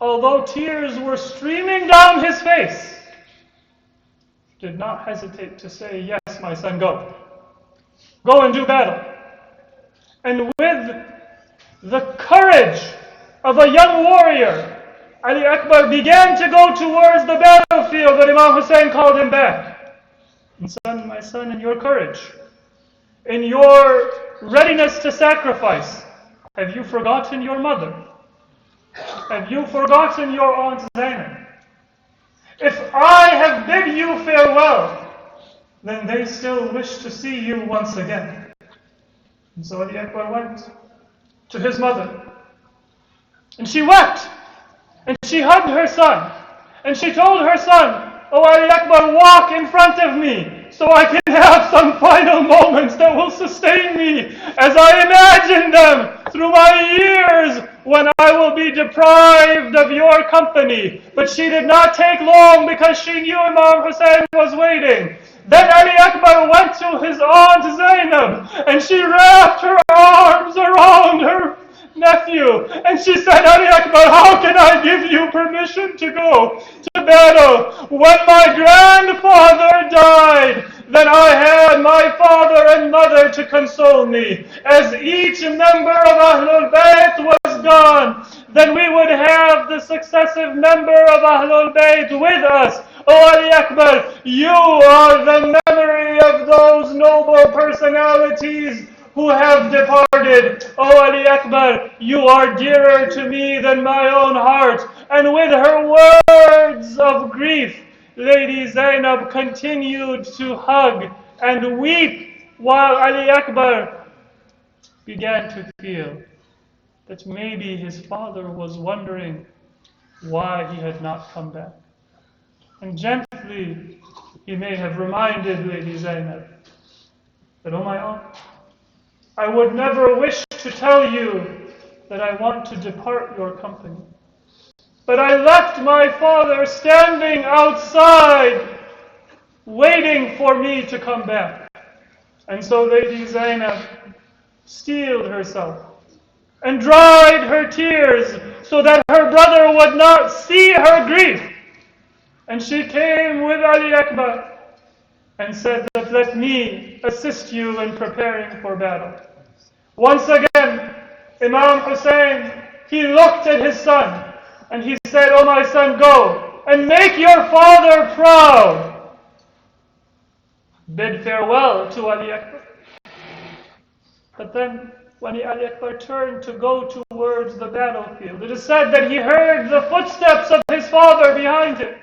although tears were streaming down his face, did not hesitate to say, "Yes, my son, go. Go and do battle." And with the courage of a young warrior, Ali Akbar began to go towards the battlefield, but Imam Hussein called him back. "And son, my son, in your courage, in your readiness to sacrifice, have you forgotten your mother? Have you forgotten your Aunt Zainab? If I have bid you farewell, then they still wish to see you once again." And so Ali Akbar went to his mother, and she wept, and she hugged her son, and she told her son, "Oh Ali Akbar, walk in front of me, so I can have some final moments that will sustain me as I imagine them through my years when I will be deprived of your company." But she did not take long because she knew Imam Hussein was waiting. Then Ali Akbar went to his aunt Zainab and she wrapped her arms around her nephew and she said, "Ali Akbar, how can I give you permission to go to battle? When my grandfather died, then I had my father and mother to console me. As each member of Ahlul Bayt was gone, then we would have the successive member of Ahlul Bayt with us. Oh Ali Akbar, you are the memory of those noble personalities who have departed. Oh Ali Akbar, you are dearer to me than my own heart." And with her words of grief, Lady Zainab continued to hug and weep while Ali Akbar began to feel that maybe his father was wondering why he had not come back. And gently, he may have reminded Lady Zainab that, "Oh my aunt, I would never wish to tell you that I want to depart your company. But I left my father standing outside, waiting for me to come back." And so Lady Zainab steeled herself and dried her tears so that her brother would not see her grief. And she came with Ali Akbar and said that, "Let me assist you in preparing for battle." Once again, Imam Hussein, he looked at his son and he said, "Oh my son, go and make your father proud. Bid farewell to Ali Akbar." But then, when Ali Akbar turned to go towards the battlefield, it is said that he heard the footsteps of his father behind him.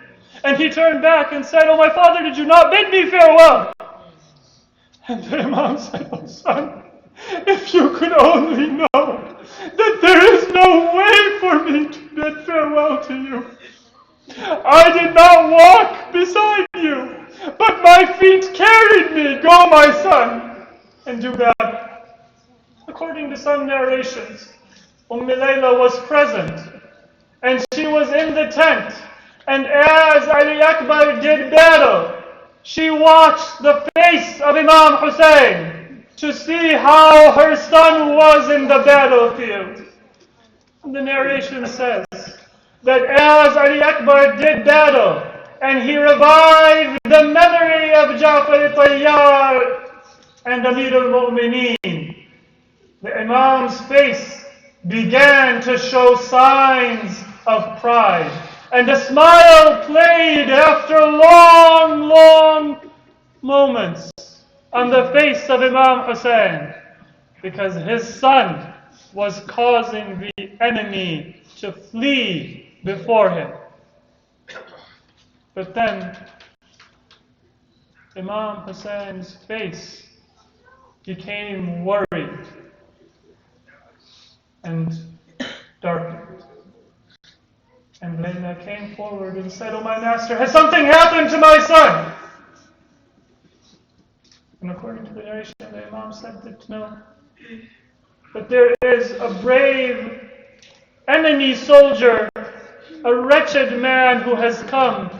And he turned back and said, "Oh my father, did you not bid me farewell?" And the Imam said, "Oh son, If you could only know that there is no way for me to bid farewell to you. I did not walk beside you, but my feet carried me. Go, my son, and do battle. According to some narrations, Layla was present, and she was in the tent, and as Ali Akbar did battle, she watched the face of Imam Hussein to see how her son was in the battlefield. And the narration says that as Ali Akbar did battle, and he revived the memory of Ja'far al-Tayyar and Amir al-Mu'mineen, the Imam's face began to show signs of pride. And a smile played after long moments on the face of Imam Hussein, because his son was causing the enemy to flee before him. But then Imam Hussein's face became worried and darkened. And Layla came forward and said, "Oh, my master, has something happened to my son?" And according to the narration, the Imam said that no. But there is a brave enemy soldier, a wretched man who has come.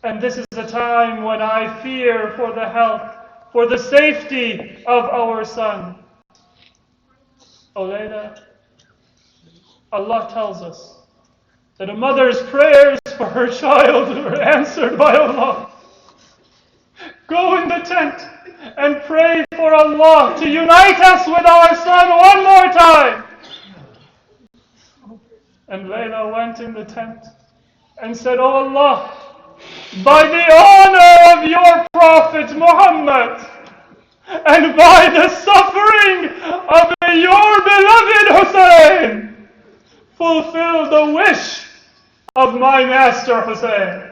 And this is a time when I fear for the health, for the safety of our son. O Layla, Allah tells us that a mother's prayers for her child are answered by Allah. Go in the tent and pray for Allah to unite us with our son one more time. And Layla went in the tent and said, "Oh Allah, by the honor of your Prophet Muhammad, and by the suffering of your beloved Hussein, fulfill the wish of my master Hussein."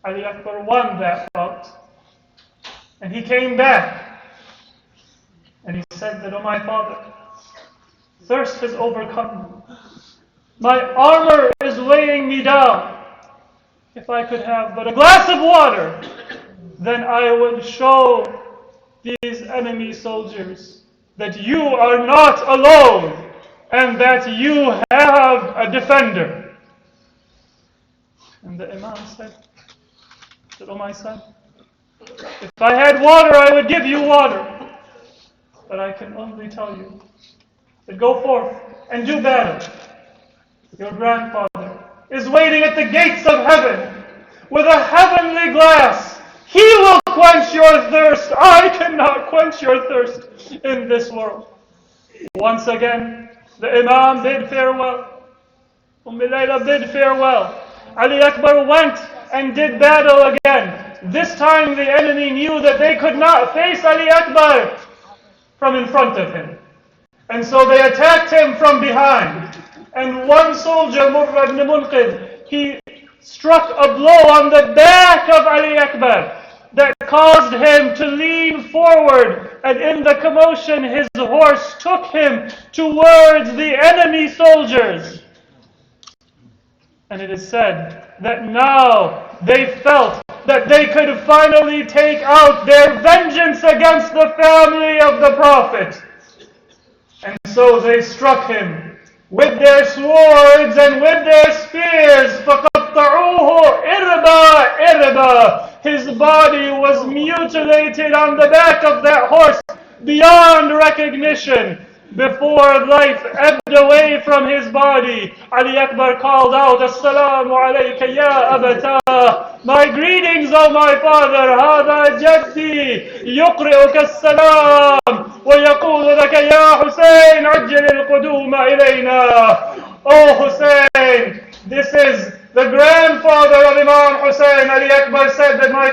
Ali Akbar won that bout, and he came back, and he said that, "Oh my father, thirst has overcome me. My armor is weighing me down. If I could have but a glass of water, then I would show these enemy soldiers that you are not alone and that you have a defender." And the Imam said, "Oh my son, if I had water, I would give you water. But I can only tell you that go forth and do battle. Your grandfather is waiting at the gates of heaven with a heavenly glass. He will quench your thirst. I cannot quench your thirst in this world." Once again, the Imam bid farewell. Layla bid farewell. Ali Akbar went and did battle again. This time the enemy knew that they could not face Ali Akbar from in front of him. And so they attacked him from behind. And one soldier, Murra ibn Munqidh, he struck a blow on the back of Ali Akbar that caused him to lean forward. And in the commotion, his horse took him towards the enemy soldiers. And it is said that now they felt that they could finally take out their vengeance against the family of the Prophet. And so they struck him with their swords and with their spears. فَقَطَّعُوهُ إِرْبَا إِرْبَا. His body was mutilated on the back of that horse beyond recognition. Before life ebbed away from his body, Ali Akbar called out, "Assalamu alayka ya abata." My greetings, O my father. هذا جدي يقرئك السلام ويقول لك يا حسين عجل القدوم إلينا. O Hussein, this is the grandfather of Imam Hussein. Ali Akbar said that my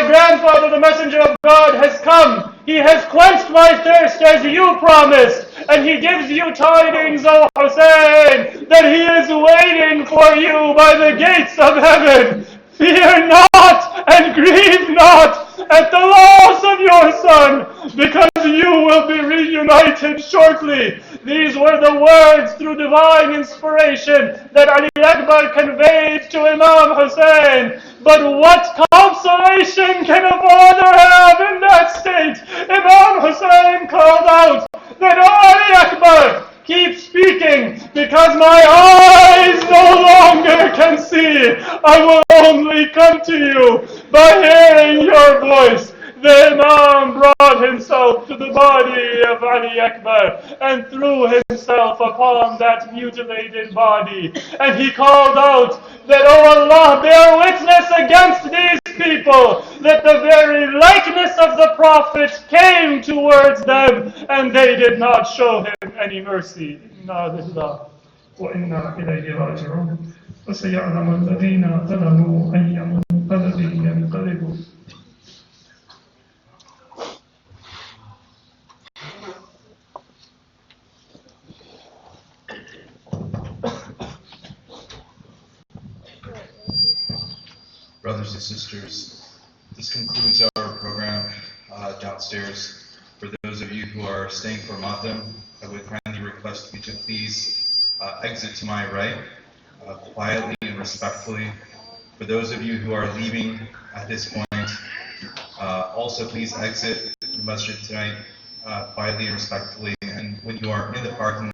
grandfather, the messenger of God, has come. He has quenched my thirst as you promised. And he gives you tidings, O Hussein, that he is waiting for you by the gates of heaven. Fear not and grieve not at the loss of your son, because you will be reunited shortly. These were the words through divine inspiration that Ali Akbar conveyed to Imam Hussein. But what consolation can a father have in that state? Imam Hussein called out that, "O Ali Akbar, keep speaking, because my eyes no longer can see. I will only come to you by hearing your voice." The Imam brought himself to the body of Ali Akbar and threw himself upon that mutilated body. And he called out that, "O Allah, bear witness against these people that the very likeness of the Prophet came towards them, and they did not show him any mercy." Inna lillahi wa inna ilayhi raji'un. وسيعلم الذين ظلموا أي منقلب ينقلبون. Brothers and sisters, this concludes our program downstairs. For those of you who are staying for Matam, I would kindly request you to please exit to my right, quietly and respectfully. For those of you who are leaving at this point, also please exit the masjid tonight quietly and respectfully. And when you are in the parking